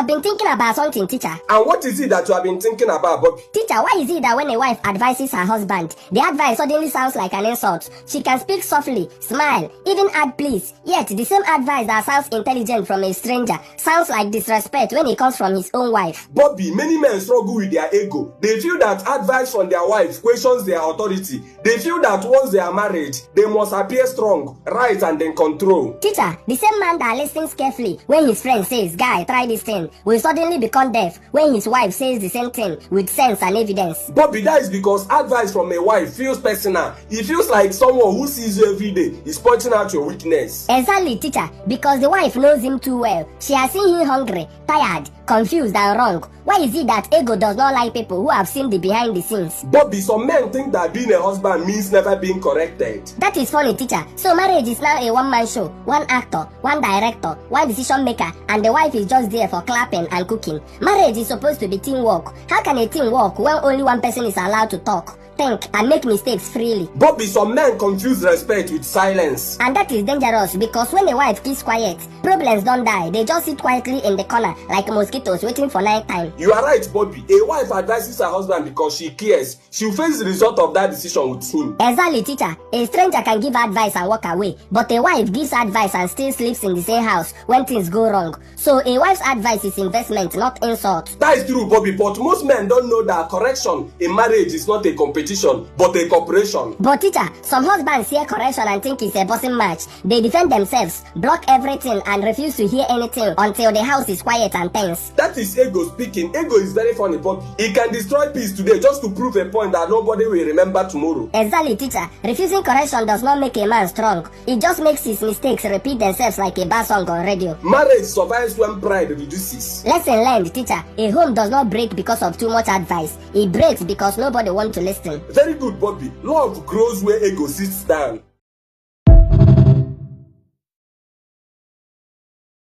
have been thinking about something, teacher. And what is it that you have been thinking about, Bobby? Teacher, why is it that when a wife advises her husband, the advice suddenly sounds like an insult? She can speak softly, smile, even add please. Yet the same advice that sounds intelligent from a stranger sounds like disrespect when it comes from his own wife. Bobby, many men struggle with their ego. They feel that advice from their wife questions their authority. They feel that once they are married, they must appear strong, right, and in control. Teacher, the same man that listens carefully when his friend says, guy, try this thing, will suddenly become deaf when his wife says the same thing with sense and evidence. Bobby, that is because advice from a wife feels personal. It feels like someone who sees you every day is pointing out your weakness. Exactly, teacher, because the wife knows him too well. She has seen him hungry, tired, confused and wrong. Why is it that ego does not like people who have seen the behind the scenes? Bobby, some men think that being a husband means never being corrected. That is funny, teacher. So marriage is now a one-man show, one actor, one director, one decision maker, and the wife is just there for clapping and cooking. Marriage is supposed to be teamwork. How can a team work when only one person is allowed to talk, think, and make mistakes freely? Bobby, some men confuse respect with silence. And that is dangerous because when a wife keeps quiet, problems don't die. They just sit quietly in the corner like mosquitoes waiting for night time. You are right, Bobby. A wife advises her husband because she cares. She'll face the result of that decision with him. Exactly, teacher. A stranger can give advice and walk away, but a wife gives advice and still sleeps in the same house when things go wrong. So a wife's advice is investment, not insult. That is true, Bobby, but most men don't know that correction in marriage is not a competition, but a cooperation. But teacher, some husbands hear correction and think it's a boxing match. They defend themselves, block everything, and refuse to hear anything until the house is quiet and tense. That is ego speaking. Ego is very funny, Bobby. It can destroy peace today just to prove a point that nobody will remember tomorrow. Exactly, teacher. Refusing correction does not make a man strong. It just makes his mistakes repeat themselves like a bad song on radio. Marriage survives when pride reduces. Lesson learned, teacher. A home does not break because of too much advice. It breaks because nobody wants to listen. Very good, Bobby. Love grows where ego sits down.